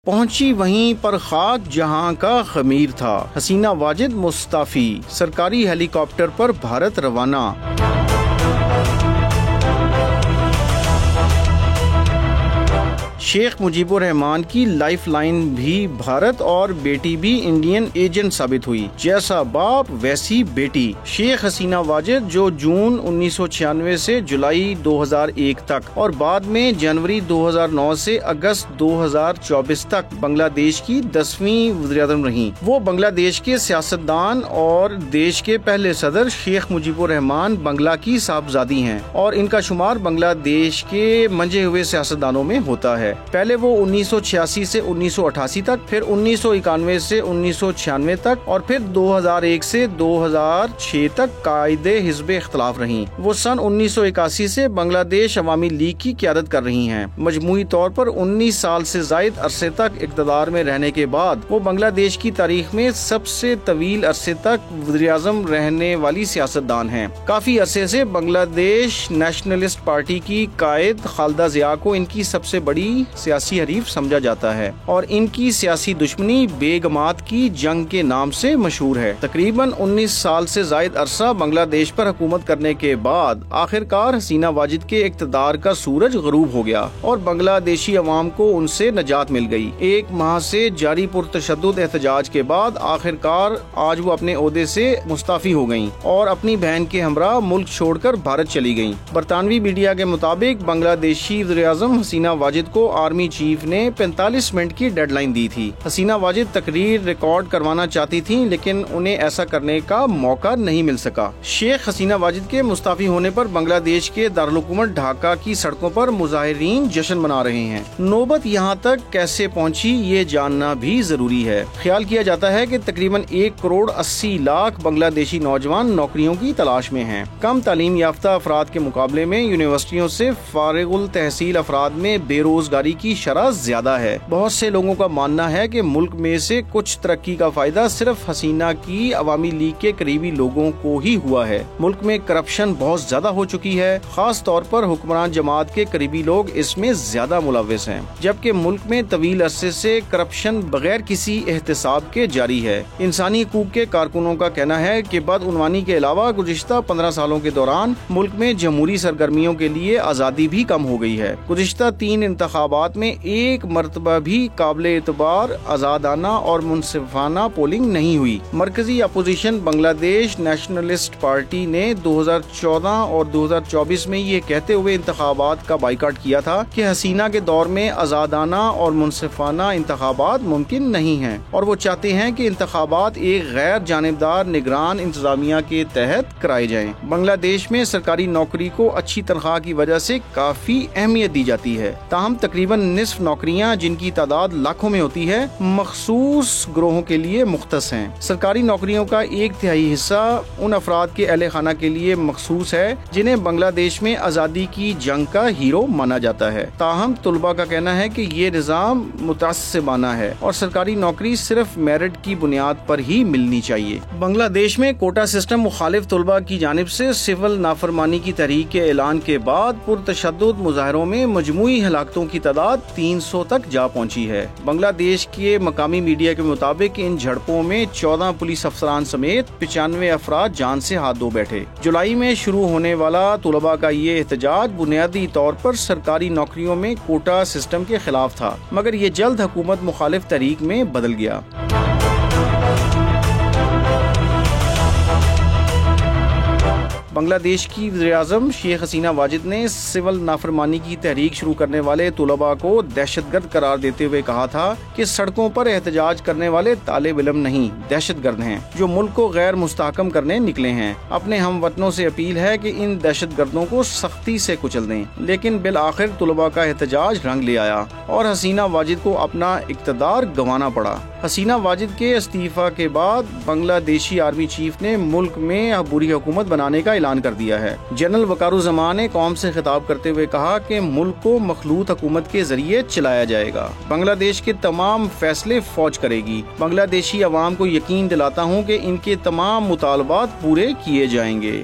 پہنچی وہیں پر خاک جہاں کا خمیر تھا، حسینہ واجد مستعفی، سرکاری ہیلی کاپٹر پر بھارت روانہ۔ شیخ مجیب الرحمان کی لائف لائن بھی بھارت اور بیٹی بھی انڈین ایجنٹ ثابت ہوئی، جیسا باپ ویسی بیٹی۔ شیخ حسینہ واجد جو جون 1996 سے جولائی 2001 تک اور بعد میں جنوری 2009 سے اگست 2024 تک بنگلہ دیش کی 10ویں وزیراعظم رہیں، وہ بنگلہ دیش کے سیاستدان اور دیش کے پہلے صدر شیخ مجیب الرحمان بنگلہ کی صاحبزادی ہیں، اور ان کا شمار بنگلہ دیش کے منجے ہوئے سیاستدانوں میں ہوتا ہے۔ پہلے وہ 1986 سے 1988 تک، پھر 1991 سے 1996 تک، اور پھر 2001 سے 2006 تک قائد حزب اختلاف رہیں۔ وہ سن 1981 سے بنگلہ دیش عوامی لیگ کی قیادت کر رہی ہیں۔ مجموعی طور پر 19 سال سے زائد عرصے تک اقتدار میں رہنے کے بعد وہ بنگلہ دیش کی تاریخ میں سب سے طویل عرصے تک وزیر اعظم رہنے والی سیاستدان ہیں۔ کافی عرصے سے بنگلہ دیش نیشنلسٹ پارٹی کی قائد خالدہ ضیاء کو ان کی سب سے بڑی سیاسی حریف سمجھا جاتا ہے، اور ان کی سیاسی دشمنی بیگمات کی جنگ کے نام سے مشہور ہے۔ تقریباً 19 سال سے زائد عرصہ بنگلہ دیش پر حکومت کرنے کے بعد آخرکار حسینہ واجد کے اقتدار کا سورج غروب ہو گیا اور بنگلہ دیشی عوام کو ان سے نجات مل گئی۔ ایک ماہ سے جاری پرتشدد احتجاج کے بعد آخرکار آج وہ اپنے عہدے سے مستعفی ہو گئیں اور اپنی بہن کے ہمراہ ملک چھوڑ کر بھارت چلی گئیں۔ برطانوی میڈیا کے مطابق بنگلہ دیشی وزیر اعظم حسینہ واجد کو آرمی چیف نے 45 منٹ کی ڈیڈ لائن دی تھی۔ حسینہ واجد تقریر ریکارڈ کروانا چاہتی تھیں، لیکن انہیں ایسا کرنے کا موقع نہیں مل سکا۔ شیخ حسینہ واجد کے مستعفی ہونے پر بنگلہ دیش کے دارالحکومت ڈھاکہ کی سڑکوں پر مظاہرین جشن منا رہے ہیں۔ نوبت یہاں تک کیسے پہنچی یہ جاننا بھی ضروری ہے۔ خیال کیا جاتا ہے کہ تقریباً 1 کروڑ 80 لاکھ بنگلہ دیشی نوجوان نوکریوں کی تلاش میں ہیں۔ کم تعلیم یافتہ افراد کے مقابلے میں یونیورسٹیوں سے فارغ التحصیل افراد میں بے روزگاری کی شرح زیادہ ہے۔ بہت سے لوگوں کا ماننا ہے کہ ملک میں سے کچھ ترقی کا فائدہ صرف حسینہ کی عوامی لیگ کے قریبی لوگوں کو ہی ہوا ہے۔ ملک میں کرپشن بہت زیادہ ہو چکی ہے، خاص طور پر حکمران جماعت کے قریبی لوگ اس میں زیادہ ملوث ہیں، جبکہ ملک میں طویل عرصے سے کرپشن بغیر کسی احتساب کے جاری ہے۔ انسانی حقوق کے کارکنوں کا کہنا ہے کہ بدعنوانی کے علاوہ گزشتہ 15 سالوں کے دوران ملک میں جمہوری سرگرمیوں کے لیے آزادی بھی کم ہو گئی ہے۔ گزشتہ 3 انتخابات میں ایک مرتبہ بھی قابل اعتبار آزادانہ اور منصفانہ پولنگ نہیں ہوئی۔ مرکزی اپوزیشن بنگلہ دیش نیشنلسٹ پارٹی نے 2014 اور 2024 میں یہ کہتے ہوئے انتخابات کا بائیکاٹ کیا تھا کہ حسینہ کے دور میں آزادانہ اور منصفانہ انتخابات ممکن نہیں ہیں، اور وہ چاہتے ہیں کہ انتخابات ایک غیر جانبدار نگران انتظامیہ کے تحت کرائے جائیں۔ بنگلہ دیش میں سرکاری نوکری کو اچھی تنخواہ کی وجہ سے کافی اہمیت دی جاتی ہے، تاہم تقریباً نصف نوکریاں، جن کی تعداد لاکھوں میں ہوتی ہے، مخصوص گروہوں کے لیے مختص ہیں۔ سرکاری نوکریوں کا 1/3 حصہ ان افراد کے اہل خانہ کے لیے مخصوص ہے جنہیں بنگلہ دیش میں آزادی کی جنگ کا ہیرو مانا جاتا ہے۔ تاہم طلباء کا کہنا ہے کہ یہ نظام متعصبانہ ہے اور سرکاری نوکری صرف میرٹ کی بنیاد پر ہی ملنی چاہیے۔ بنگلہ دیش میں کوٹا سسٹم مخالف طلباء کی جانب سے سول نافرمانی کی تحریک کے اعلان کے بعد پرتشدد مظاہروں میں مجموعی ہلاکتوں کی تعداد 300 تک جا پہنچی ہے۔ بنگلہ دیش کے مقامی میڈیا کے مطابق ان جھڑپوں میں 14 پولیس افسران سمیت 95 افراد جان سے ہاتھ دھو بیٹھے۔ جولائی میں شروع ہونے والا طلباء کا یہ احتجاج بنیادی طور پر سرکاری نوکریوں میں کوٹا سسٹم کے خلاف تھا، مگر یہ جلد حکومت مخالف تحریک میں بدل گیا۔ بنگلہ دیش کی وزیر اعظم شیخ حسینہ واجد نے سول نافرمانی کی تحریک شروع کرنے والے طلباء کو دہشت گرد قرار دیتے ہوئے کہا تھا کہ سڑکوں پر احتجاج کرنے والے طالب علم نہیں، دہشت گرد ہیں جو ملک کو غیر مستحکم کرنے نکلے ہیں۔ اپنے ہم وطنوں سے اپیل ہے کہ ان دہشت گردوں کو سختی سے کچل دیں، لیکن بالآخر طلباء کا احتجاج رنگ لے آیا اور حسینہ واجد کو اپنا اقتدار گنوانا پڑا۔ حسینہ واجد کے استعفیٰ کے بعد بنگلہ دیشی آرمی چیف نے ملک میں عبوری حکومت بنانے کا اعلان کر دیا ہے۔ جنرل وقار الزمان نے قوم سے خطاب کرتے ہوئے کہا کہ ملک کو مخلوط حکومت کے ذریعے چلایا جائے گا۔ بنگلہ دیش کے تمام فیصلے فوج کرے گی۔ بنگلہ دیشی عوام کو یقین دلاتا ہوں کہ ان کے تمام مطالبات پورے کیے جائیں گے۔